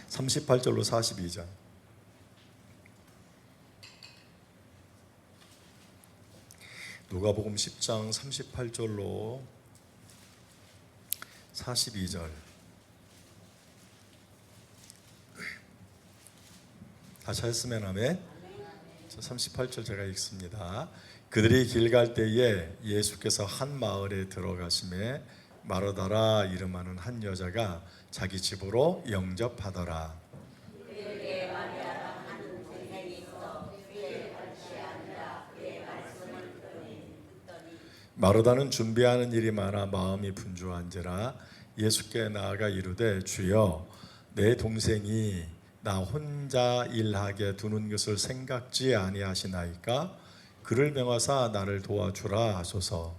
38절로 42절. 누가복음 10장 38절로 42절. 다 찾았으면 아멘. 38절 제가 읽습니다. 그들이 길 갈 때에 예수께서 한 마을에 들어가심에 마르다라 이름하는 한 여자가 자기 집으로 영접하더라. 마르다는 준비하는 일이 많아 마음이 분주한지라 예수께 나아가 이르되 주여 내 동생이 나 혼자 일하게 두는 것을 생각지 아니하시나이까 그를 명하사 나를 도와주라 하소서.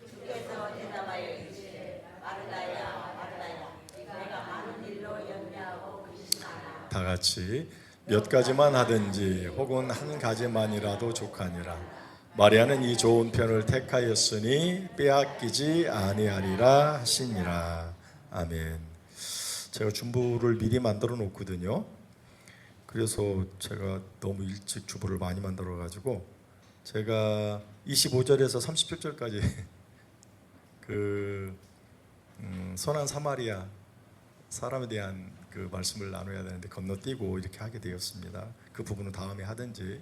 주께서 대답하여 이르시되 마르다야 마르다야 내가 많은 일로 염려하고 근심하나 다 같이 몇 가지만 하든지 혹은 한 가지만이라도 족하니라. 마리아는 이 좋은 편을 택하였으니 빼앗기지 아니하리라 하시니라. 아멘. 제가 중보를 미리 만들어 놓거든요. 그래서 제가 너무 일찍 주보를 많이 만들어 가지고 제가 25절에서 37절까지 그 선한 사마리아 사람에 대한 그 말씀을 나눠야 되는데 건너뛰고 이렇게 하게 되었습니다. 그 부분은 다음에 하든지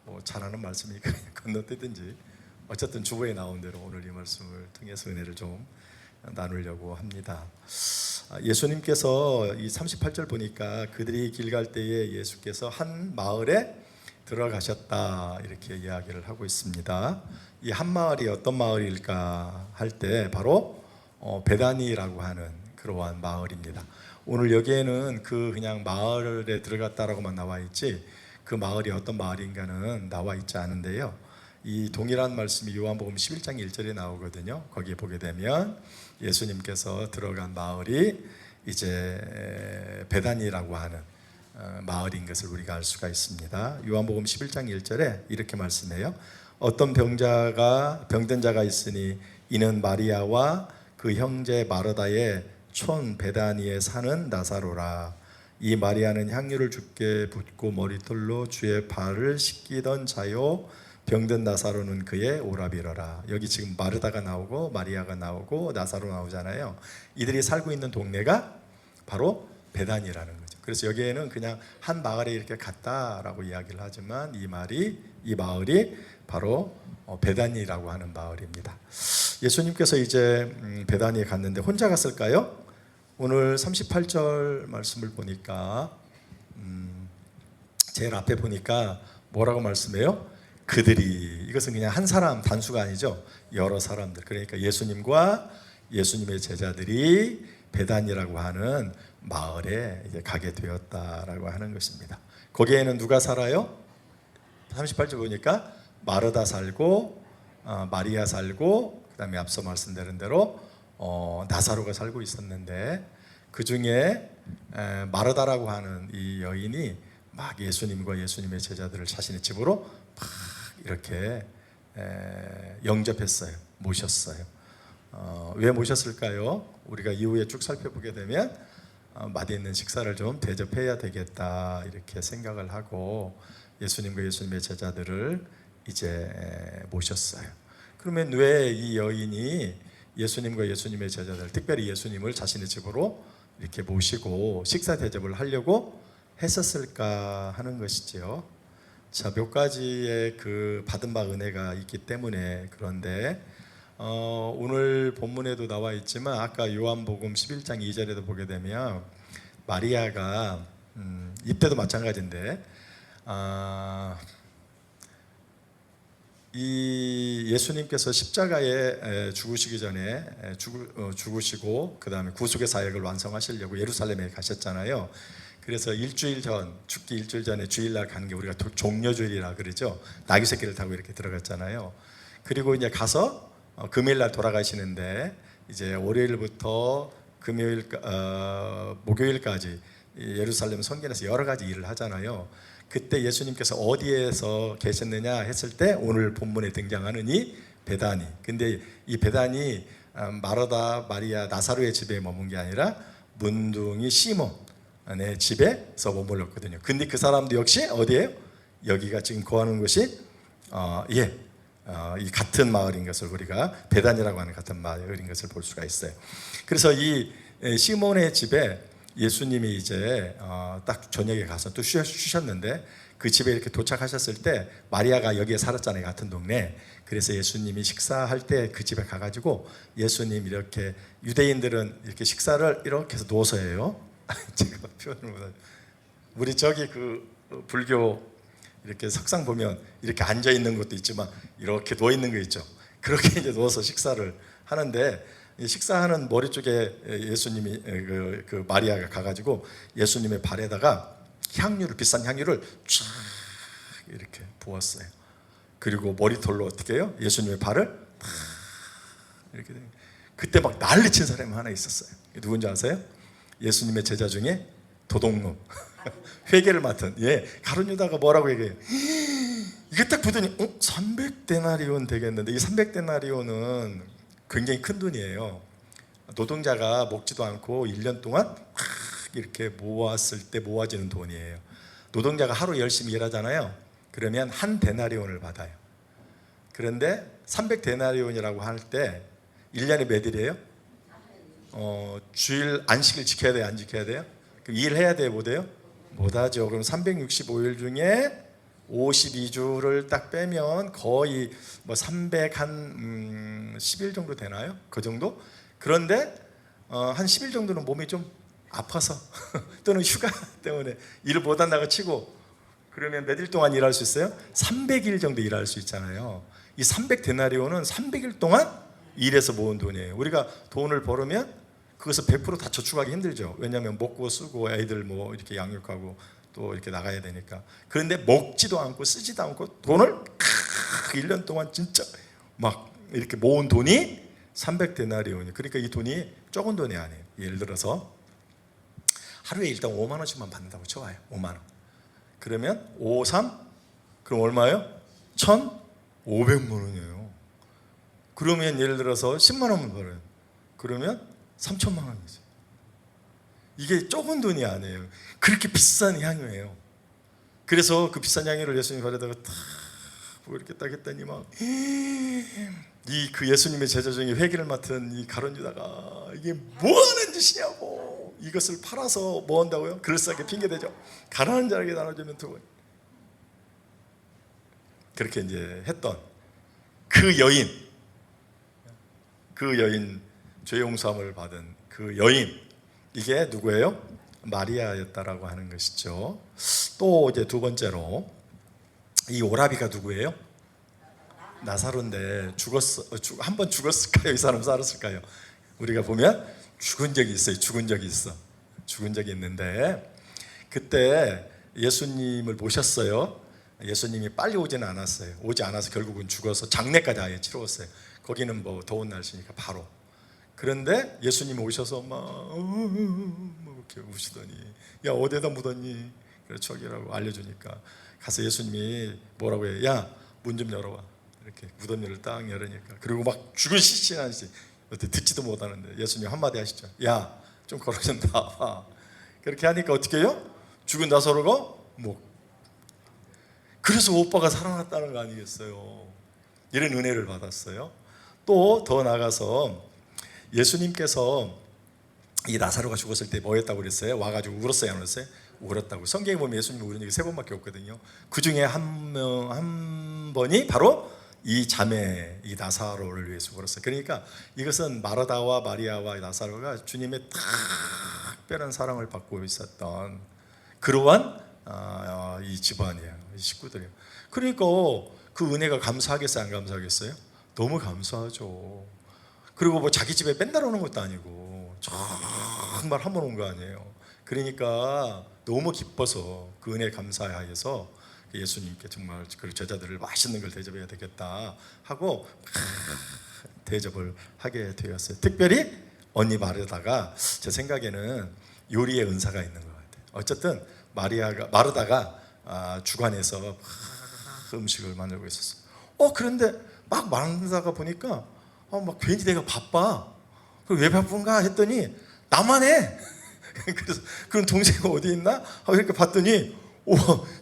뭐 잘하는 말씀이니까 건너뛰든지 어쨌든 주보에 나온 대로 오늘 이 말씀을 통해서 은혜를 좀 나누려고 합니다. 예수님께서 이 38절 보니까 그들이 길 갈 때에 예수께서 한 마을에 들어가셨다 이렇게 이야기를 하고 있습니다. 이 한 마을이 어떤 마을일까 할 때 바로 베다니라고 하는 그러한 마을입니다. 오늘 여기에는 그냥 마을에 들어갔다라고만 나와 있지 그 마을이 어떤 마을인가는 나와 있지 않은데요. 이 동일한 말씀이 요한복음 11장 1절에 나오거든요. 거기에 보게 되면 예수님께서 들어간 마을이 이제 베다니라고 하는 마을인 것을 우리가 알 수가 있습니다. 요한복음 11장 1절에 이렇게 말씀해요. 어떤 병든 자가 있으니 이는 마리아와 그 형제 마르다의 촌 베다니에 사는 나사로라. 이 마리아는 향유를 주께 붓고 머리털로 주의 발을 씻기던 자요 병든 나사로는 그의 오라비러라. 여기 지금 마르다가 나오고 마리아가 나오고 나사로 나오잖아요. 이들이 살고 있는 동네가 바로 베다니라는 거죠. 그래서 여기에는 그냥 한 마을에 이렇게 갔다라고 이야기를 하지만 이 마을이 바로 베다니라고 하는 마을입니다. 예수님께서 이제 베다니에 갔는데 혼자 갔을까요? 오늘 38절 말씀을 보니까 제일 앞에 보니까 뭐라고 말씀해요? 그들이, 이것은 그냥 한 사람 단수가 아니죠. 여러 사람들, 그러니까 예수님과 예수님의 제자들이 베단이라고 하는 마을에 이제 가게 되었다라고 하는 것입니다. 거기에는 누가 살아요? 38절 보니까 마르다 살고 마리아 살고 그 다음에 앞서 말씀드린 대로 나사로가 살고 있었는데 그 중에 마르다라고 하는 이 여인이 막 예수님과 예수님의 제자들을 자신의 집으로 막 이렇게 영접했어요. 모셨어요. 왜 모셨을까요? 우리가 이후에 쭉 살펴보게 되면 맛있는 식사를 좀 대접해야 되겠다 이렇게 생각을 하고 예수님과 예수님의 제자들을 이제 모셨어요. 그러면 왜 이 여인이 예수님과 예수님의 제자들, 특별히 예수님을 자신의 집으로 이렇게 모시고 식사 대접을 하려고 했었을까 하는 것이지요. 자, 몇 가지의 그 받은 바 은혜가 있기 때문에 그런데 오늘 본문에도 나와 있지만 아까 요한복음 11장 2절에도 보게 되면 마리아가 이때도 마찬가지인데 이 예수님께서 십자가에 죽으시기 전에 죽으시고 그 다음에 구속의 사역을 완성하시려고 예루살렘에 가셨잖아요. 그래서 일주일 전, 죽기 일주일 전에 주일날 가는 게 우리가 종려주일이라 그러죠. 나귀 새끼를 타고 이렇게 들어갔잖아요. 그리고 이제 가서 금요일날 돌아가시는데 이제 월요일부터 목요일까지 예루살렘 성전에서 여러 가지 일을 하잖아요. 그때 예수님께서 어디에서 계셨느냐 했을 때 오늘 본문에 등장하는 이 베다니. 근데 이 베다니 마르다, 마리아, 나사로의 집에 머문 게 아니라 문둥이 시몬, 내 집에서 머물렀거든요. 근데 그 사람도 역시 어디예요? 여기가 지금 거하는 곳이 이 같은 마을인 것을 우리가 베단이라고 하는 같은 마을인 것을 볼 수가 있어요. 그래서 이 시몬의 집에 예수님이 이제 딱 저녁에 가서 또 쉬셨는데 그 집에 이렇게 도착하셨을 때 마리아가 여기에 살았잖아요. 같은 동네. 그래서 예수님이 식사할 때 그 집에 가가지고 예수님 이렇게 유대인들은 이렇게 식사를 이렇게 해서 누워서 해요. 제가 표현을 못하죠. 우리 저기 그 불교 이렇게 석상 보면 이렇게 앉아 있는 것도 있지만 이렇게 누워 있는 거 있죠. 그렇게 이제 누워서 식사를 하는데 식사하는 머리 쪽에 예수님이 그 마리아가 가가지고 예수님의 발에다가 비싼 향유를 쫙 이렇게 부었어요. 그리고 머리털로 어떻게 해요? 예수님의 발을 탁 이렇게. 그때 막 난리친 사람이 하나 있었어요. 누군지 아세요? 예수님의 제자 중에 도둑놈, 회계를 맡은 가룟 유다가 뭐라고 얘기해요? 이게 딱 보더니 300데나리온 되겠는데, 이 300데나리온은 굉장히 큰 돈이에요. 노동자가 먹지도 않고 1년 동안 이렇게 모았을 때 모아지는 돈이에요. 노동자가 하루 열심히 일하잖아요. 그러면 한 데나리온을 받아요. 그런데 300데나리온이라고 할 때 1년에 몇 일이에요? 주일 안식일 지켜야 돼요? 안 지켜야 돼요? 그럼 일해야 돼요? 못 해요? 못하죠. 그럼 365일 중에 52주를 딱 빼면 거의 뭐 310일 정도 되나요? 그 정도? 그런데 한 10일 정도는 몸이 좀 아파서 또는 휴가 때문에 일을 못 한다고 치고, 그러면 몇 일 동안 일할 수 있어요? 300일 정도 일할 수 있잖아요. 이 300데나리온은 300일 동안 일해서 모은 돈이에요. 우리가 돈을 벌으면 그것을 100% 다 저축하기 힘들죠. 왜냐하면 먹고 쓰고 애들 뭐 이렇게 양육하고 또 이렇게 나가야 되니까. 그런데 먹지도 않고 쓰지도 않고 돈을 1년 동안 진짜 막 이렇게 모은 돈이 300데나리온이. 그러니까 이 돈이 적은 돈이 아니에요. 예를 들어서 하루에 일단 5만 원씩만 받는다고 쳐봐요. 5만 원. 그러면 5, 3 그럼 얼마예요? 1,500만 원이에요. 그러면 예를 들어서 10만 원만 벌어요. 그러면 3천만 원이죠. 이게 적은 돈이 아니에요. 그렇게 비싼 향유예요. 그래서 그 비싼 향유를 예수님 발에다가 탁 이렇게 딱 했더니 막 그 예수님의 제자 중에 회계를 맡은 이 가룟 유다가 이게 뭐 하는 짓이냐고, 이것을 팔아서 뭐 한다고요? 그럴싸하게 핑계대죠. 가난한 자에게 나눠주면 두 번. 그렇게 이제 했던 그 여인, 죄 용서함을 받은 그 여인, 이게 누구예요? 마리아였다라고 하는 것이죠. 또 이제 두 번째로 이 오라비가 누구예요? 나사로인데 한 번 죽었을까요? 이 사람 살았을까요? 우리가 보면 죽은 적이 있어요. 죽은 적이 있는데 그때 예수님을 모셨어요. 예수님이 빨리 오지는 않았어요. 오지 않아서 결국은 죽어서 장례까지 아예 치러왔어요. 거기는 뭐 더운 날씨니까 바로. 그런데 예수님이 오셔서 막 이렇게 우시더니 야 어디에다 묻었니? 그래서 저기라고 알려주니까 가서 예수님이 뭐라고 해요? 야 문 좀 열어봐. 이렇게 무덤문을 딱 열으니까, 그리고 막 죽은 시신하지 어떻게 듣지도 못하는데 예수님 한마디 하시죠. 야 좀 걸어 좀 나와. 그렇게 하니까 어떻게 해요? 죽은 나사로가 뭐 그래서 오빠가 살아났다는 거 아니겠어요? 이런 은혜를 받았어요. 또 더 나가서 예수님께서 이 나사로가 죽었을 때 뭐 했다고 그랬어요? 와가지고 울었어요, 안 울었어요? 울었다고. 성경에 보면 예수님이 울은 적이 3번밖에 없거든요. 그 중에 한 번이 바로 이 자매, 이 나사로를 위해서 울었어요. 그러니까 이것은 마르다와 마리아와 나사로가 주님의 특별한 사랑을 받고 있었던 그러한 이 집안이에요, 이 식구들이에요. 그러니까 그 은혜가 감사하겠어요, 안 감사하겠어요? 너무 감사하죠. 그리고 뭐 자기 집에 맨날 오는 것도 아니고 정말 한 번 온 거 아니에요. 그러니까 너무 기뻐서 그 은혜에 감사해서 예수님께 정말 그 제자들을 맛있는 걸 대접해야 되겠다 하고 대접을 하게 되었어요. 특별히 언니 마르다가 제 생각에는 요리의 은사가 있는 것 같아요. 어쨌든 마르다가 주관해서 음식을 만들고 있었어요. 그런데 막 만들다가 보니까 막 괜히 내가 바빠. 왜 바쁜가 했더니 나만 해. 그래서 그런 동생이 어디 있나 하고 이렇게 봤더니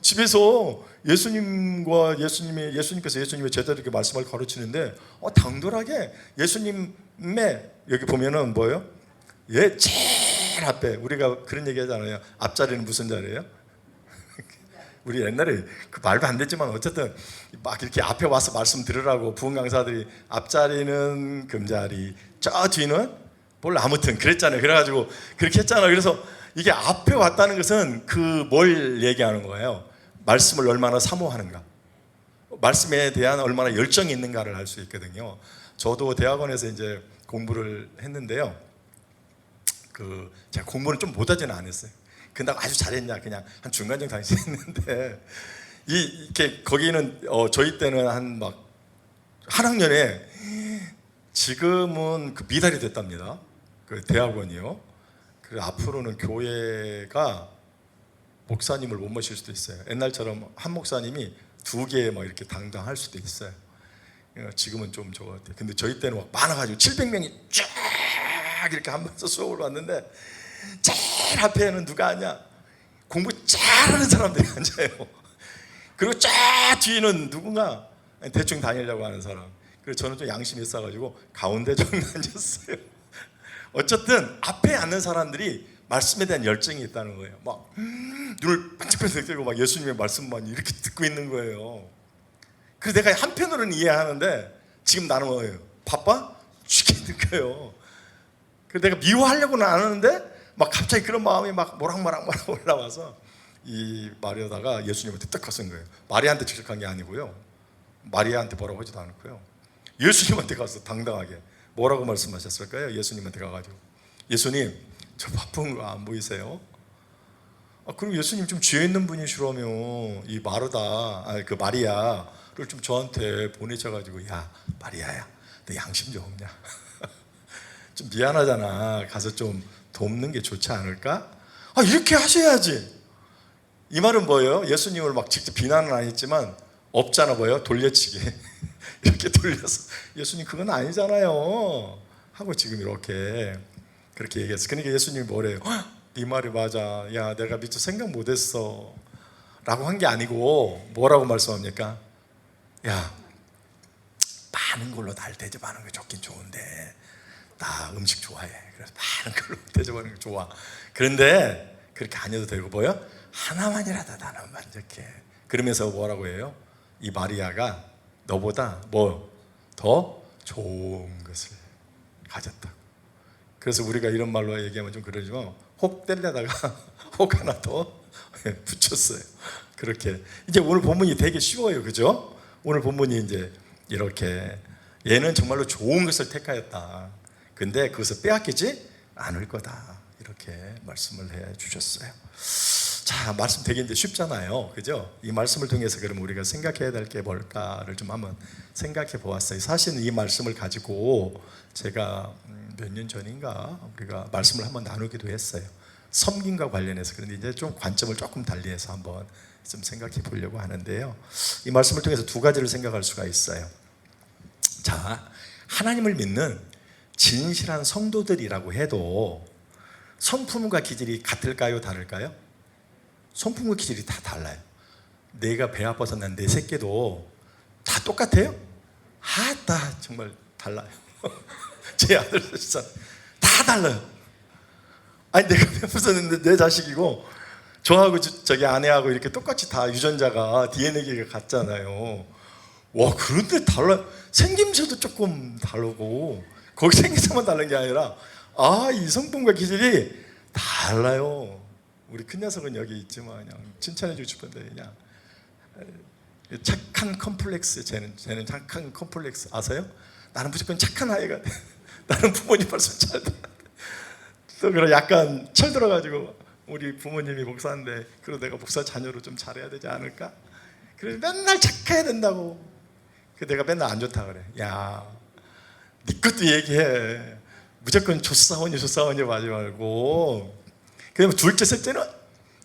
집에서 예수님께서 예수님의 제자들에게 말씀을 가르치는데 당돌하게 예수님의 여기 보면은 뭐예요? 제일 앞에 우리가 그런 얘기 하잖아요. 앞자리는 무슨 자리예요? 우리 옛날에 그 말도 안 됐지만 어쨌든 막 이렇게 앞에 와서 말씀 들으라고 부흥 강사들이 앞자리는 금자리, 저 뒤는 뭘 아무튼 그랬잖아요. 그래가지고 그렇게 했잖아요. 그래서 이게 앞에 왔다는 것은 뭘 얘기하는 거예요? 말씀을 얼마나 사모하는가, 말씀에 대한 얼마나 열정이 있는가를 알 수 있거든요. 저도 대학원에서 이제 공부를 했는데요. 제가 공부는 좀 못하지는 않았어요. 근데 아주 잘했냐, 그냥 한 중간 정도 다녔는데 이렇게 거기는 저희 때는 한 학년에 지금은 미달이 됐답니다. 그 대학원이요. 그 앞으로는 교회가 목사님을 못 모실 수도 있어요. 옛날처럼 한 목사님이 2개 이렇게 당당할 수도 있어요. 지금은 좀 저거 같아요. 근데 저희 때는 많아가지고 700명이 쫙 이렇게 한 번서 수업을 왔는데 제일 앞에는 누가 앉냐? 공부 잘하는 사람들이 앉아요. 그리고 쫙 뒤는 누군가 대충 다니려고 하는 사람. 그래서 저는 좀 양심이 있어가지고 가운데 정도 앉았어요. 어쨌든 앞에 앉는 사람들이 말씀에 대한 열정이 있다는 거예요. 눈을 반짝반짝 뜨고 예수님의 말씀만 이렇게 듣고 있는 거예요. 그래서 내가 한편으로는 이해하는데 지금 나는 뭐예요? 바빠? 죽겠는 거예요. 그래서 내가 미워하려고는 안 하는데 갑자기 그런 마음이 모락모락 올라와서 이 마리아다가 예수님한테 딱 가서 거예요. 마리아한테 직접 간 게 아니고요. 마리아한테 뭐라고 하지도 않았고요. 예수님한테 가서 당당하게 뭐라고 말씀하셨을까요? 예수님한테 가가지고 예수님, 저 바쁜 거 안 보이세요? 그럼 예수님 좀 죄 있는 분이시라면 이 마리아를 좀 저한테 보내셔가지고 야 마리아야, 너 양심 좀 없냐? 좀 미안하잖아. 가서 좀 돕는 게 좋지 않을까? 이렇게 하셔야지. 이 말은 뭐예요? 예수님을 직접 비난은 안 했지만 없잖아 뭐예요? 돌려치기. 이렇게 돌려서 예수님 그건 아니잖아요 하고 지금 이렇게 그렇게 얘기했어. 그러니까 예수님이 뭐래요? 네 말이 맞아. 야 내가 미처 생각 못했어 라고 한 게 아니고 뭐라고 말씀합니까? 야 많은 걸로 날 대접하는 게 좋긴 좋은데 나 음식 좋아해. 그래서 많은 걸로 대접하는 게 좋아. 그런데 그렇게 안 해도 되고 뭐요? 하나만이라도 나는 만족해. 그러면서 뭐라고 해요? 이 마리아가 너보다 더 좋은 것을 가졌다고. 그래서 우리가 이런 말로 얘기하면 좀 그러지만 혹 뗄려다가 혹 하나 더 붙였어요. 그렇게 이제 오늘 본문이 되게 쉬워요, 그죠? 오늘 본문이 이제 이렇게 얘는 정말로 좋은 것을 택하였다. 근데 그것을 빼앗기지 않을 거다. 이렇게 말씀을 해 주셨어요. 자, 말씀 되게 이제 쉽잖아요, 그죠? 이 말씀을 통해서 그럼 우리가 생각해야 될 게 뭘까를 좀 한번 생각해 보았어요. 사실은 이 말씀을 가지고 제가 몇 년 전인가 우리가 말씀을 한번 나누기도 했어요. 섬김과 관련해서. 그런데 이제 좀 관점을 조금 달리해서 한번 좀 생각해 보려고 하는데요. 이 말씀을 통해서 2가지를 생각할 수가 있어요. 자, 하나님을 믿는 진실한 성도들이라고 해도 성품과 기질이 같을까요? 다를까요? 성품과 기질이 다 달라요. 내가 배 아파서 난 내 새끼도 다 똑같아요? 다 정말 달라요. 제 아들 진짜 다 달라요. 내가 배 아팠었는데 내 자식이고 저하고 저기 아내하고 이렇게 똑같이 다 유전자가 DNA가 같잖아요. 와, 그런데 달라요. 생김새도 조금 다르고 거기 생김새만 다른 게 아니라 이 성품과 기질이 달라요. 우리 큰 녀석은 여기 있지만 그냥 칭찬해 주고 싶은데 그냥 착한 컴플렉스. 쟤는 착한 컴플렉스 아세요? 나는 무조건 착한 아이가 돼. 나는 부모님 말씀 잘 들어. 또 그래 약간 철들어가지고 우리 부모님이 목사인데 그래도 내가 목사 자녀로 좀 잘해야 되지 않을까? 그래서 맨날 착해야 된다고. 그 내가 맨날 안 좋다 그래. 야, 네 것도 얘기해. 무조건 조사원이 하지 말고. 그러면 둘째, 셋째는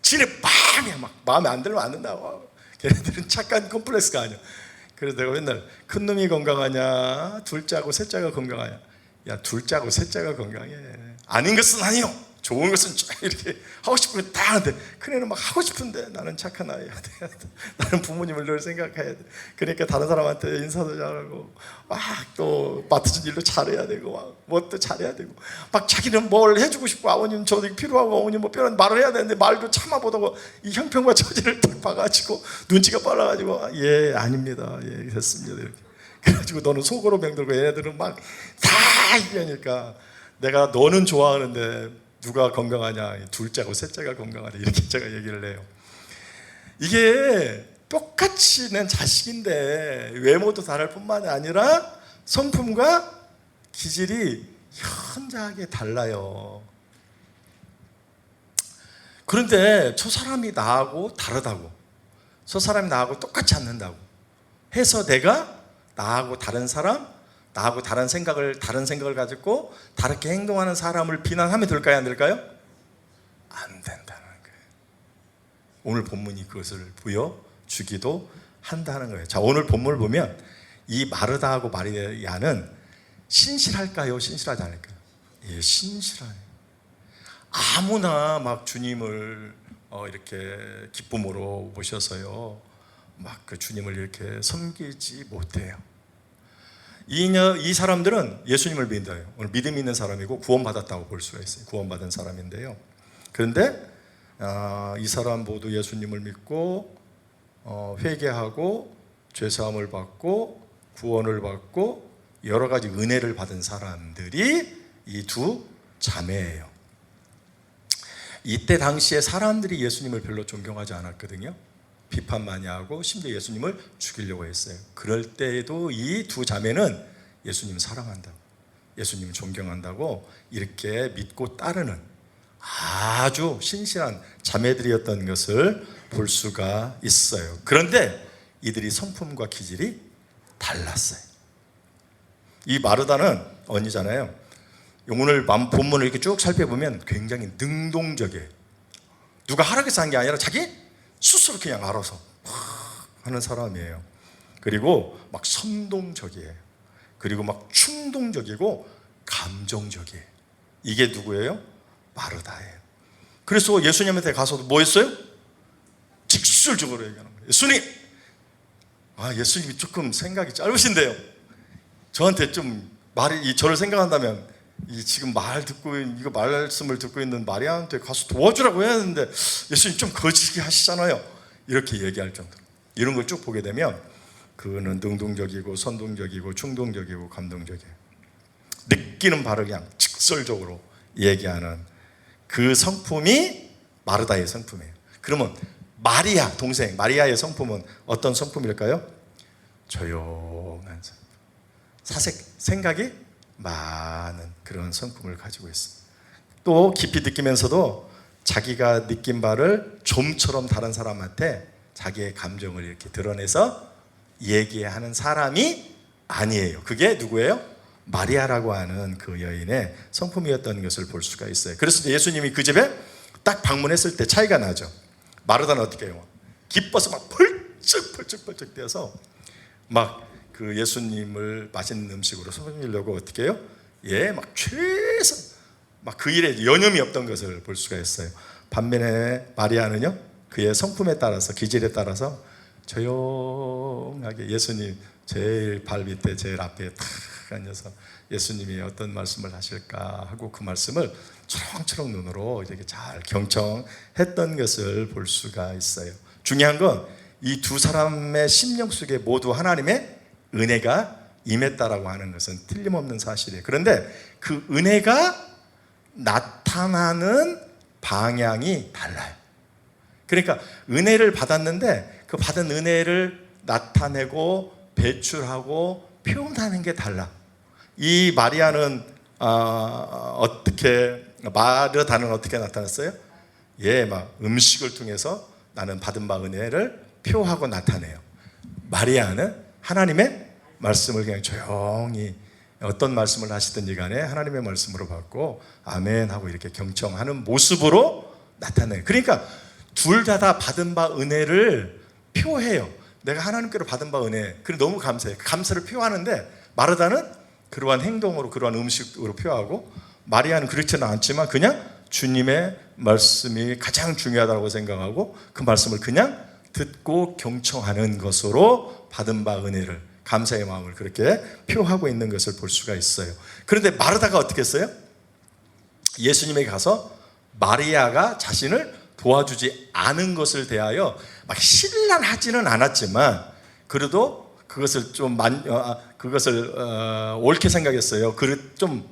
지네 빵이야. 마음에 안 들면 안 된다고. 걔네들은 착한 컴플렉스가 아니야. 그래서 내가 맨날 큰 놈이 건강하냐, 둘째하고 셋째가 건강하냐. 야, 둘째하고 셋째가 건강해. 아닌 것은 아니요. 좋은 것은 쫙 이렇게 하고 싶은 거 다 하는데 큰애는 막 하고 싶은데 나는 착한 아이야 돼. 나는 부모님을 늘 생각해야 돼. 그러니까 다른 사람한테 인사도 잘하고 막 또 맡은 일도 잘해야 되고 막 뭣도 잘해야 되고 막 자기는 뭘 해주고 싶고 아버님 저도 필요하고 어머님 뭐 필요한 말을 해야 되는데 말도 참아보다가 이 형편과 처지를 딱 봐가지고 눈치가 빨라가지고 예 아닙니다 예 됐습니다 이렇게 그래가지고 너는 속으로 맹들고 얘네들은 막 다 이러니까 내가 너는 좋아하는데 누가 건강하냐 둘째하고 셋째가 건강하냐 이렇게 제가 얘기를 해요. 이게 똑같이 낸 자식인데 외모도 다를 뿐만이 아니라 성품과 기질이 현저하게 달라요. 그런데 저 사람이 나하고 다르다고 저 사람이 나하고 똑같지 않는다고 해서 내가 나하고 다른 사람 나하고 다른 생각을 가지고 다르게 행동하는 사람을 비난하면 될까요? 안 될까요? 안 된다는 거예요. 오늘 본문이 그것을 보여주기도 한다는 거예요. 자, 오늘 본문을 보면 이 마르다하고 마리아는 신실할까요? 신실하지 않을까요? 예, 신실해요. 아무나 막 주님을 이렇게 기쁨으로 모셔서요 막 그 주님을 이렇게 섬기지 못해요. 이 사람들은 예수님을 믿어요. 오늘 믿음 있는 사람이고 구원받았다고 볼 수가 있어요. 구원받은 사람인데요. 그런데 이 사람 모두 예수님을 믿고 회개하고 죄사함을 받고 구원을 받고 여러 가지 은혜를 받은 사람들이 이 두 자매예요. 이때 당시에 사람들이 예수님을 별로 존경하지 않았거든요. 비판 많이 하고 심지어 예수님을 죽이려고 했어요. 그럴 때에도 이 두 자매는 예수님 사랑한다고 예수님 존경한다고 이렇게 믿고 따르는 아주 신실한 자매들이었던 것을 볼 수가 있어요. 그런데 이들이 성품과 기질이 달랐어요. 이 마르다는 언니잖아요. 오늘 본문을 이렇게 쭉 살펴보면 굉장히 능동적이에요. 누가 하라고 한 게 아니라 자기 스스로 그냥 알아서 하는 사람이에요. 그리고 막 선동적이에요. 그리고 막 충동적이고 감정적이에요. 이게 누구예요? 마르다예요. 그래서 예수님한테 가서도 뭐 했어요? 직설적으로 얘기하는 거예요. 예수님! 예수님이 조금 생각이 짧으신데요. 저한테 좀 저를 생각한다면 지금 이거 말씀을 듣고 있는 마리아한테 가서 도와주라고 해야 하는데 예수님 좀 거지게 하시잖아요. 이렇게 얘기할 정도로 이런 걸 쭉 보게 되면 그는 능동적이고 선동적이고 충동적이고 감동적이에요. 느끼는 바로 그냥 직설적으로 얘기하는 그 성품이 마르다의 성품이에요. 그러면 마리아 동생 마리아의 성품은 어떤 성품일까요? 조용한 성품. 생각이 많은 그런 성품을 가지고 있습니다. 또 깊이 느끼면서도 자기가 느낀 바를 좀처럼 다른 사람한테 자기의 감정을 이렇게 드러내서 얘기하는 사람이 아니에요. 그게 누구예요? 마리아라고 하는 그 여인의 성품이었던 것을 볼 수가 있어요. 그래서 예수님이 그 집에 딱 방문했을 때 차이가 나죠. 마르다는 어떻게 해요? 기뻐서 막 펄쩍 뛰어서 막 그 예수님을 맛있는 음식으로 섬기려고 어떻게 해요? 막 최선 막 그 일에 여념이 없던 것을 볼 수가 있어요. 반면에 마리아는요 그의 성품에 따라서 기질에 따라서 조용하게 예수님 제일 발 밑에 제일 앞에 탁 앉아서 예수님이 어떤 말씀을 하실까 하고 그 말씀을 초롱초롱 눈으로 이렇게 잘 경청했던 것을 볼 수가 있어요. 중요한 건 이 두 사람의 심령 속에 모두 하나님의 은혜가 임했다라고 하는 것은 틀림없는 사실이에요. 그런데 그 은혜가 나타나는 방향이 달라요. 그러니까 은혜를 받았는데 그 받은 은혜를 나타내고 배출하고 표현하는 게 달라. 이 마리아는 마르다는 어떻게 나타났어요? 막 음식을 통해서 나는 받은 바 은혜를 표하고 나타내요. 마리아는 하나님의 말씀을 그냥 조용히 어떤 말씀을 하시든지 간에 하나님의 말씀으로 받고 아멘 하고 이렇게 경청하는 모습으로 나타내요. 그러니까 둘 다 받은 바 은혜를 표해요. 내가 하나님께로 받은 바 은혜 그래 너무 감사해. 감사를 표하는데 마르다는 그러한 행동으로 그러한 음식으로 표하고 마리아는 그렇지는 않지만 그냥 주님의 말씀이 가장 중요하다고 생각하고 그 말씀을 그냥 듣고 경청하는 것으로 받은 바 은혜를, 감사의 마음을 그렇게 표하고 있는 것을 볼 수가 있어요. 그런데 마르다가 어떻게 했어요? 예수님에게 가서 마리아가 자신을 도와주지 않은 것을 대하여 막 신랄하지는 않았지만 그래도 그것을 좀 옳게 생각했어요. 좀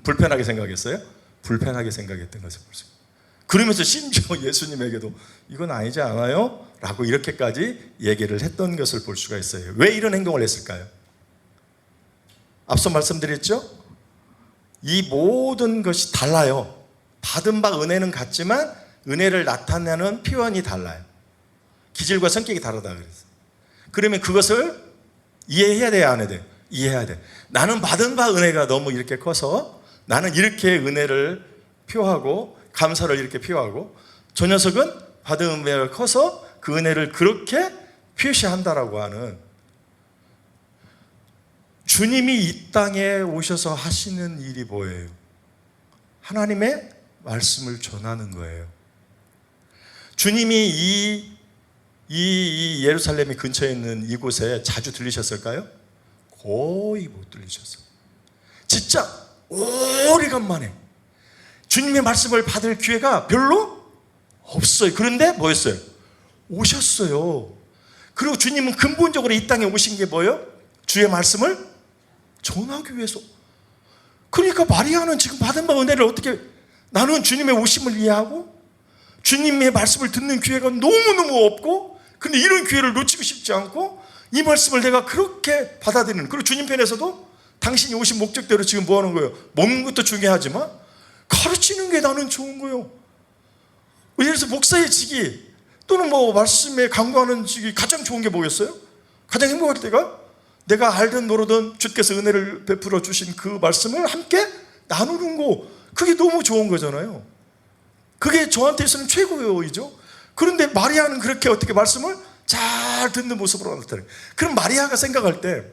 불편하게 생각했어요. 불편하게 생각했던 것을 볼 수 있어요. 그러면서 심지어 예수님에게도 이건 아니지 않아요? 라고 이렇게까지 얘기를 했던 것을 볼 수가 있어요. 왜 이런 행동을 했을까요? 앞서 말씀드렸죠? 이 모든 것이 달라요. 받은 바 은혜는 같지만 은혜를 나타내는 표현이 달라요. 기질과 성격이 다르다 그랬어요. 그러면 그것을 이해해야 돼요, 안 해야 돼요? 이해해야 돼. 나는 받은 바 은혜가 너무 이렇게 커서 나는 이렇게 은혜를 표하고 감사를 이렇게 표하고, 저 녀석은 받은 은혜가 커서 그 은혜를 그렇게 표시한다라고 하는, 주님이 이 땅에 오셔서 하시는 일이 뭐예요? 하나님의 말씀을 전하는 거예요. 주님이 이 예루살렘이 근처에 있는 이곳에 자주 들리셨을까요? 거의 못 들리셨어요. 진짜 오래간만에 주님의 말씀을 받을 기회가 별로 없어요. 그런데 뭐였어요? 오셨어요. 그리고 주님은 근본적으로 이 땅에 오신 게 뭐예요? 주의 말씀을 전하기 위해서. 그러니까 마리아는 지금 받은 바 은혜를 어떻게, 나는 주님의 오심을 이해하고 주님의 말씀을 듣는 기회가 너무너무 없고, 근데 이런 기회를 놓치고 싶지 않고 이 말씀을 내가 그렇게 받아들이는, 그리고 주님 편에서도 당신이 오신 목적대로 지금 뭐 하는 거예요? 먹는 것도 중요하지만 가르치는 게 나는 좋은 거예요. 예를 들어서 목사의 직위 또는 뭐 말씀에 강구하는 직위 가장 좋은 게 뭐겠어요? 가장 행복할 때가 내가 알든 모르든 주께서 은혜를 베풀어 주신 그 말씀을 함께 나누는 거, 그게 너무 좋은 거잖아요. 그게 저한테 있으면 최고이죠. 그런데 마리아는 그렇게 어떻게 말씀을 잘 듣는 모습으로 나타나요. 그럼 마리아가 생각할 때,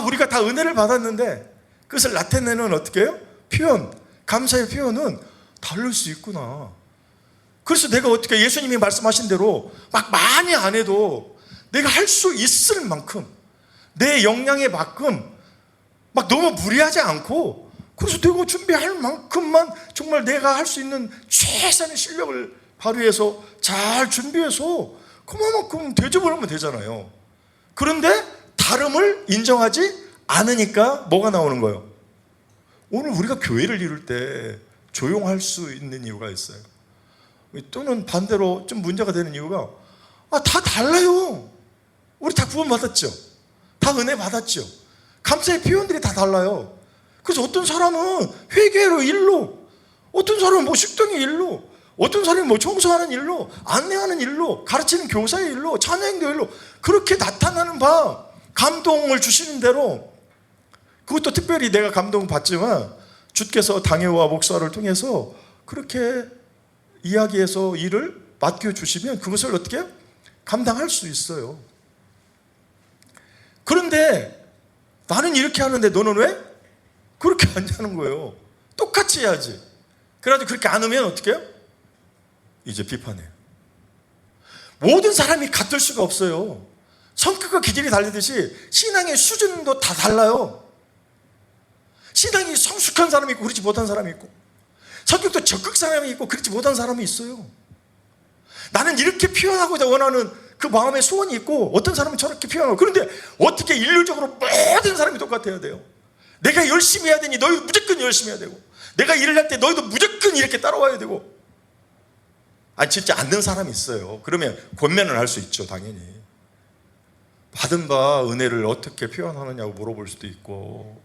우리가 다 은혜를 받았는데 그것을 나타내는 어떻게 해요? 표현, 감사의 표현은 다를 수 있구나. 그래서 내가 어떻게 예수님이 말씀하신 대로 막 많이 안 해도 내가 할 수 있을 만큼, 내 역량에 만큼 막 너무 무리하지 않고, 그래서 내가 준비할 만큼만 정말 내가 할 수 있는 최선의 실력을 발휘해서 잘 준비해서 그만큼 대접을 하면 되잖아요. 그런데 다름을 인정하지 않으니까 뭐가 나오는 거예요? 오늘 우리가 교회를 이룰 때 조용할 수 있는 이유가 있어요. 또는 반대로 좀 문제가 되는 이유가, 다 달라요. 우리 다 구원받았죠. 다 은혜 받았죠. 감사의 표현들이 다 달라요. 그래서 어떤 사람은 회개로 일로, 어떤 사람은 뭐 식당의 일로, 어떤 사람은 뭐 청소하는 일로, 안내하는 일로, 가르치는 교사의 일로, 찬양도 일로 그렇게 나타나는 바, 감동을 주시는 대로, 그것도 특별히 내가 감동받지만 주께서 당회와 목사를 통해서 그렇게 이야기해서 일을 맡겨주시면 그것을 어떻게 감당할 수 있어요. 그런데 나는 이렇게 하는데 너는 왜 그렇게 안 하는 거예요? 똑같이 해야지. 그래가지고 그렇게 안 하면 어떻게 해요? 이제 비판해요. 모든 사람이 같을 수가 없어요. 성격과 기질이 다르듯이 신앙의 수준도 다 달라요. 신앙이 성숙한 사람이 있고 그렇지 못한 사람이 있고, 성격도 적극 사람이 있고 그렇지 못한 사람이 있어요. 나는 이렇게 표현하고자 원하는 그 마음의 소원이 있고, 어떤 사람은 저렇게 표현하고. 그런데 어떻게 일률적으로 모든 사람이 똑같아야 돼요? 내가 열심히 해야 되니 너희도 무조건 열심히 해야 되고, 내가 일을 할 때 너희도 무조건 이렇게 따라와야 되고. 진짜 않는 사람이 있어요. 그러면 권면을 할 수 있죠, 당연히. 받은 바 은혜를 어떻게 표현하느냐고 물어볼 수도 있고.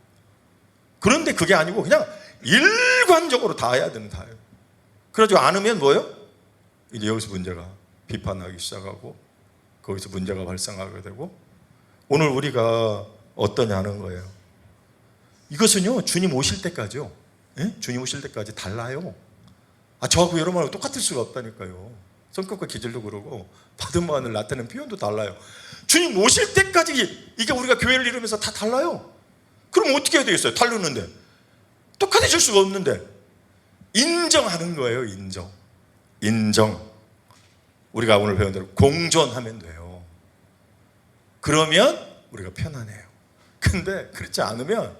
그런데 그게 아니고 그냥 일관적으로 다 해야 되는, 다 해요. 그래가지고 안 하면 뭐예요? 이제 여기서 문제가 비판하기 시작하고, 거기서 문제가 발생하게 되고, 오늘 우리가 어떠냐는 거예요. 이것은요, 주님 오실 때까지요. 예? 주님 오실 때까지 달라요. 저하고 여러분하고 똑같을 수가 없다니까요. 성격과 기질도 그러고 받은 바를 나타내는 표현도 달라요. 주님 오실 때까지 이게 우리가 교회를 이루면서 다 달라요. 그럼 어떻게 해야 되겠어요? 다르는데 똑같아질 수가 없는데. 인정하는 거예요. 인정. 우리가 오늘 배운 대로 공존하면 돼요. 그러면 우리가 편안해요. 근데 그렇지 않으면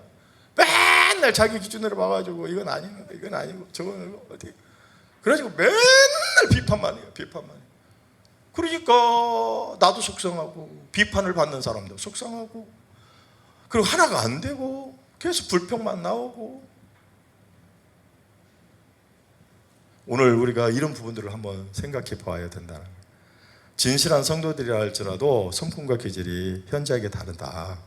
맨날 자기 기준으로 봐가지고 이건 아니고 이건 아니고 저건 어디, 그래가지고 맨날 비판만 해요. 그러니까 나도 속상하고 비판을 받는 사람도 속상하고, 그리고 하나가 안 되고 계속 불평만 나오고. 오늘 우리가 이런 부분들을 한번 생각해 봐야 된다는 거예요. 진실한 성도들이라 할지라도 성품과 기질이 현저하게 다르다.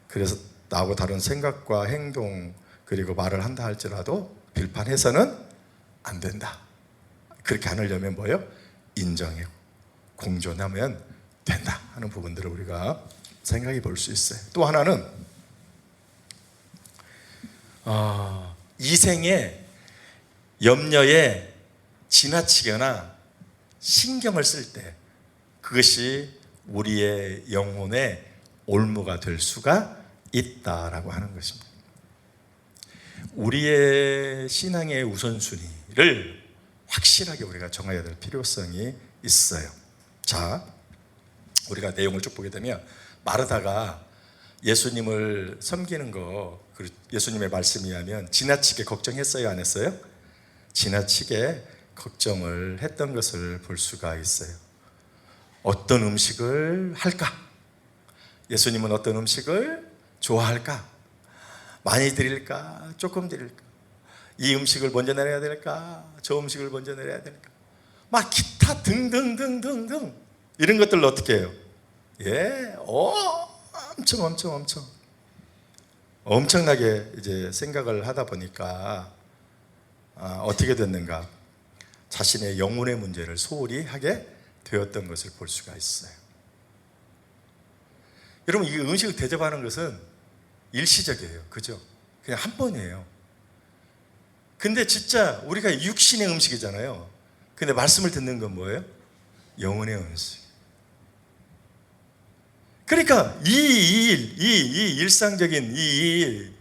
그래서 나하고 다른 생각과 행동 그리고 말을 한다 할지라도 비판해서는 안 된다. 그렇게 않으려면 뭐예요? 인정하고 공존하면 된다 하는 부분들을 우리가 생각해 볼 수 있어요. 또 하나는 이생의 염려에 지나치거나 신경을 쓸 때 그것이 우리의 영혼의 올무가 될 수가 있다라고 하는 것입니다. 우리의 신앙의 우선순위를 확실하게 우리가 정해야 될 필요성이 있어요. 자, 우리가 내용을 쭉 보게 되면 마르다가 예수님을 섬기는 거, 예수님의 말씀에 의하면 지나치게 걱정했어요, 안 했어요? 지나치게 걱정을 했던 것을 볼 수가 있어요. 어떤 음식을 할까? 예수님은 어떤 음식을 좋아할까? 많이 드릴까? 조금 드릴까? 이 음식을 먼저 내려야 될까? 저 음식을 먼저 내려야 될까? 막 기타 등등등등등 이런 것들을 어떻게 해요? 엄청나게 이제 생각을 하다 보니까 어떻게 됐는가? 자신의 영혼의 문제를 소홀히 하게 되었던 것을 볼 수가 있어요. 여러분, 이 음식을 대접하는 것은 일시적이에요. 그죠? 그냥 한 번이에요. 근데 진짜 우리가 육신의 음식이잖아요. 근데 말씀을 듣는 건 뭐예요? 영혼의 음식. 그러니까 이 일상적인 이 일,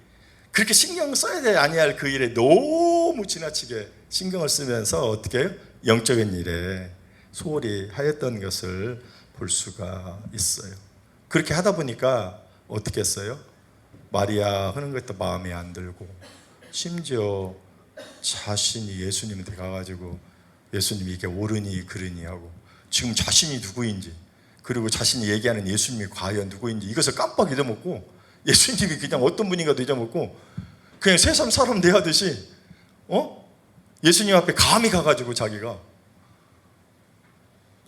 그렇게 신경 써야 돼 아니할 그 일에 너무 지나치게 신경을 쓰면서 어떻게 해요? 영적인 일에 소홀히 하였던 것을 볼 수가 있어요. 그렇게 하다 보니까 어떻게 했어요? 마리아 하는 것도 마음에 안 들고, 심지어 자신이 예수님한테 가가지고 예수님이 이게 옳으니 그르니 하고, 지금 자신이 누구인지, 그리고 자신이 얘기하는 예수님이 과연 누구인지 이것을 깜빡 잊어먹고, 예수님이 그냥 어떤 분인가도 잊어먹고 그냥 세상 사람 대하듯이 예수님 앞에 감히 가가지고 자기가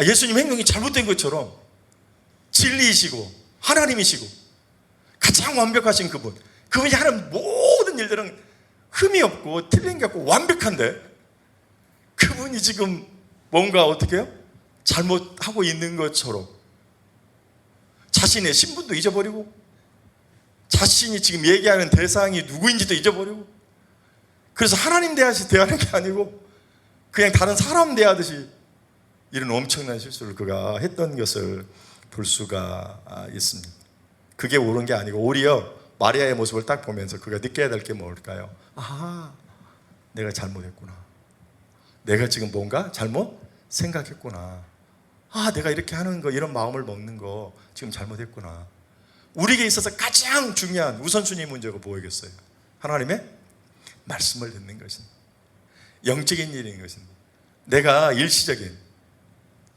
예수님 행동이 잘못된 것처럼, 진리이시고 하나님이시고 가장 완벽하신 그분이 하는 모든 일들은 흠이 없고 틀린 게 없고 완벽한데, 그분이 지금 뭔가 어떻게 해요? 잘못하고 있는 것처럼 자신의 신분도 잊어버리고, 자신이 지금 얘기하는 대상이 누구인지도 잊어버리고, 그래서 하나님 대하듯이 대하는 게 아니고 그냥 다른 사람 대하듯이 이런 엄청난 실수를 그가 했던 것을 볼 수가 있습니다. 그게 옳은 게 아니고 오히려 마리아의 모습을 딱 보면서 그가 느껴야 될 게 뭘까요? 내가 잘못했구나. 내가 지금 뭔가 잘못 생각했구나. 내가 이렇게 하는 거, 이런 마음을 먹는 거 지금 잘못했구나. 우리에게 있어서 가장 중요한 우선순위 문제가 뭐겠어요? 하나님의 말씀을 듣는 것입니다. 영적인 일인 것입니다. 내가 일시적인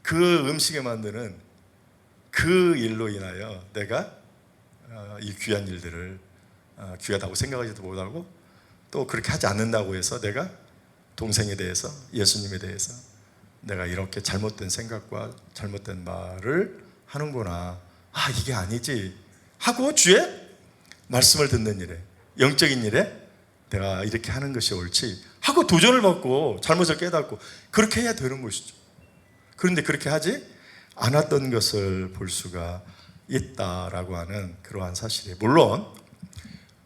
그 음식에 만드는 그 일로 인하여 내가 이 귀한 일들을 귀하다고 생각하지도 못하고, 또 그렇게 하지 않는다고 해서 내가 동생에 대해서, 예수님에 대해서 내가 이렇게 잘못된 생각과 잘못된 말을 하는구나. 이게 아니지 하고 주의 말씀을 듣는 일에, 영적인 일에 내가 이렇게 하는 것이 옳지 하고 도전을 받고 잘못을 깨닫고 그렇게 해야 되는 것이죠. 그런데 그렇게 하지 않았던 것을 볼 수가 있다라고 하는 그러한 사실이에요. 물론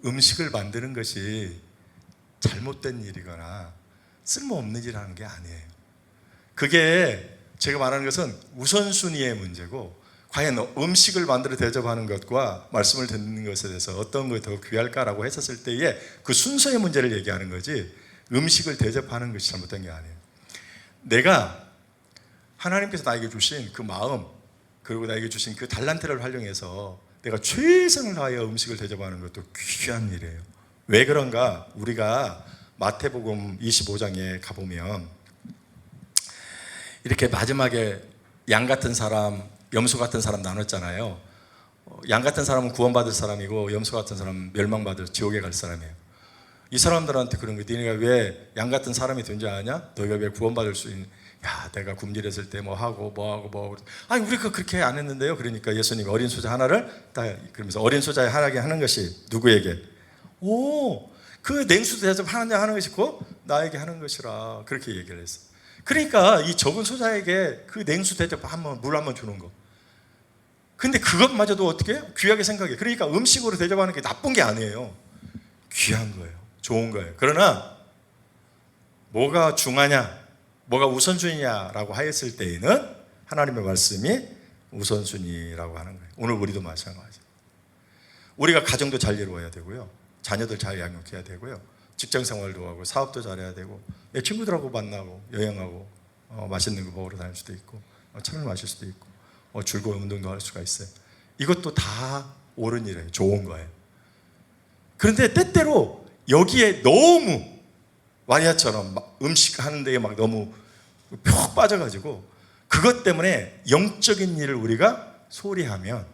음식을 만드는 것이 잘못된 일이거나 쓸모없는 일이라는 게 아니에요. 그게 제가 말하는 것은 우선순위의 문제고, 과연 음식을 만들어 대접하는 것과 말씀을 듣는 것에 대해서 어떤 것이 더 귀할까라고 했었을 때에 그 순서의 문제를 얘기하는 거지, 음식을 대접하는 것이 잘못된 게 아니에요. 내가 하나님께서 나에게 주신 그 마음, 그리고 나에게 주신 그 달란트를 활용해서 내가 최선을 다하여 음식을 대접하는 것도 귀한 일이에요. 왜 그런가? 우리가 마태복음 25장에 가보면 이렇게 마지막에 양 같은 사람, 염소 같은 사람 나눴잖아요. 양 같은 사람은 구원받을 사람이고 염소 같은 사람은 멸망받을 지옥에 갈 사람이에요. 이 사람들한테 그런 거예요. 너희가 왜 양 같은 사람이 된 줄 아냐? 너희가 왜 구원받을 수 있는, 야, 내가 굶주렸을 때 뭐 하고 아니 우리가 그렇게 안 했는데요. 그러니까 예수님이 어린 소자 하나를 딱, 그러면서 어린 소자의 하나게 하는 것이 누구에게? 그 냉수 대접 하는 것이 곧 나에게 하는 것이라, 그렇게 얘기를 했어. 그러니까 이 적은 소자에게 그 냉수 대접 물 한번 주는 거. 근데 그것마저도 어떻게 해요? 귀하게 생각해. 그러니까 음식으로 대접하는 게 나쁜 게 아니에요. 귀한 거예요. 좋은 거예요. 그러나 뭐가 중하냐, 뭐가 우선순위냐라고 하였을 때에는 하나님의 말씀이 우선순위라고 하는 거예요. 오늘 우리도 마찬가지예요. 우리가 가정도 잘 이루어야 되고요, 자녀들 잘 양육해야 되고요, 직장생활도 하고 사업도 잘해야 되고, 내 친구들하고 만나고 여행하고 맛있는 거 먹으러 다닐 수도 있고, 차를 마실 수도 있고, 즐거운 운동도 할 수가 있어요. 이것도 다 옳은 일이에요. 좋은 거예요. 그런데 때때로 여기에 너무 마리아처럼 음식 하는 데에 막 너무 푹 빠져가지고 그것 때문에 영적인 일을 우리가 소홀히 하면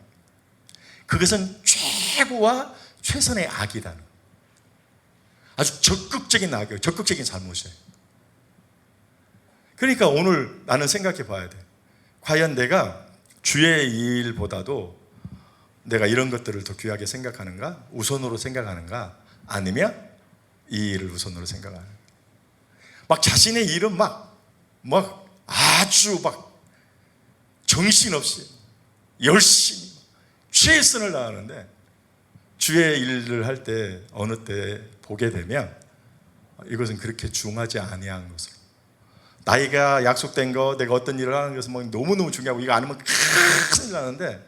그것은 최고와 최선의 악이라는, 아주 적극적인 악이에요. 적극적인 잘못이에요. 그러니까 오늘 나는 생각해 봐야 돼. 과연 내가 주의 일보다도 내가 이런 것들을 더 귀하게 생각하는가? 우선으로 생각하는가? 아니면 이 일을 우선으로 생각하는가? 막 자신의 일은 막 아주 막 정신없이 열심히 최선을 다하는데 주의 일을 할 때 어느 때 보게 되면 이것은 그렇게 중하지 아니한 것으로, 나이가 약속된 거, 내가 어떤 일을 하는 것은 뭐 너무너무 중요하고 이거 안 하면 큰일 나는데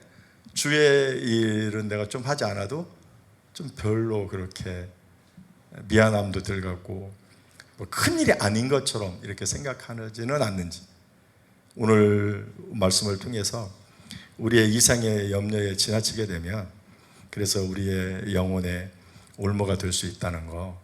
주의 일은 내가 좀 하지 않아도 좀 별로 그렇게 미안함도 들 같고 뭐 큰일이 아닌 것처럼 이렇게 생각하지는 않는지, 오늘 말씀을 통해서 우리의 이상의 염려에 지나치게 되면 그래서 우리의 영혼의 올무가 될 수 있다는 거,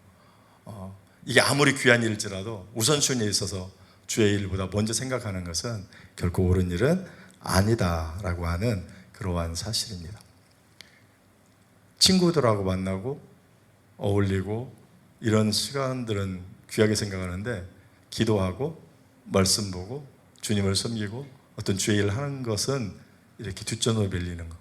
이게 아무리 귀한 일일지라도 우선순위에 있어서 주의 일보다 먼저 생각하는 것은 결코 옳은 일은 아니다라고 하는 그러한 사실입니다. 친구들하고 만나고 어울리고 이런 시간들은 귀하게 생각하는데 기도하고 말씀 보고 주님을 섬기고 어떤 주의 일을 하는 것은 이렇게 뒷전으로 밀리는 것,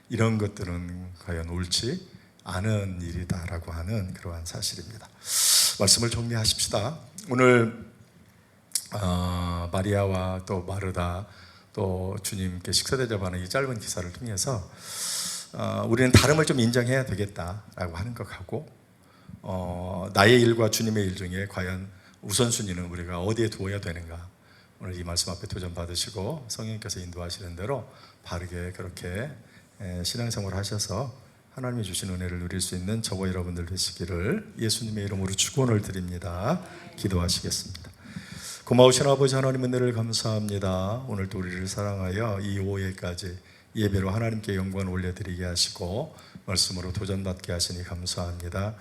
이런 것들은 과연 옳지 않은 일이다라고 하는 그러한 사실입니다. 말씀을 정리하십시다. 오늘 마리아와 또 마르다 또 주님께 식사 대접하는 이 짧은 기사를 통해서 우리는 다름을 좀 인정해야 되겠다라고 하는 것 같고, 나의 일과 주님의 일 중에 과연 우선순위는 우리가 어디에 두어야 되는가, 오늘 이 말씀 앞에 도전 받으시고 성령께서 인도하시는 대로 바르게 그렇게 신앙생활을 하셔서 하나님이 주신 은혜를 누릴 수 있는 저와 여러분들 되시기를 예수님의 이름으로 축원을 드립니다. 기도하시겠습니다. 고마우신 아버지 하나님, 은혜를 감사합니다. 오늘도 우리를 사랑하여 이 오후에까지 예배로 하나님께 영광을 올려드리게 하시고 말씀으로 도전받게 하시니 감사합니다.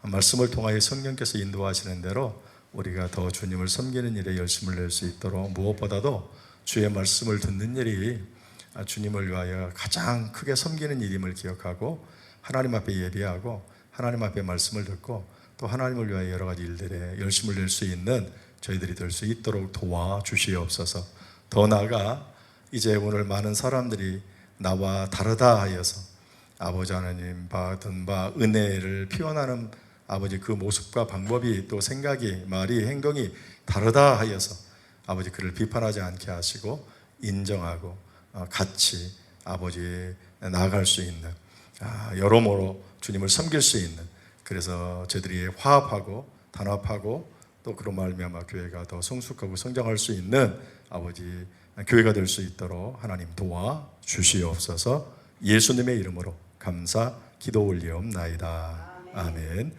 말씀을 통하여 성령께서 인도하시는 대로 우리가 더 주님을 섬기는 일에 열심을 낼 수 있도록, 무엇보다도 주의 말씀을 듣는 일이 주님을 위하여 가장 크게 섬기는 일임을 기억하고 하나님 앞에 예배하고 하나님 앞에 말씀을 듣고 또 하나님을 위하여 여러 가지 일들에 열심을 낼 수 있는 저희들이 될 수 있도록 도와주시옵소서. 더 나아가 이제 오늘 많은 사람들이 나와 다르다 하여서 아버지 하나님 받은 바 은혜를 피워나는 아버지 그 모습과 방법이 또 생각이 말이 행동이 다르다 하여서 아버지 그를 비판하지 않게 하시고 인정하고 같이 아버지 나아갈 수 있는, 여러모로 주님을 섬길 수 있는, 그래서 저희들이 화합하고 단합하고 또 그런 말미암아 교회가 더 성숙하고 성장할 수 있는 아버지 교회가 될 수 있도록 하나님 도와 주시옵소서. 예수님의 이름으로 감사 기도 올리옵나이다. 아멘.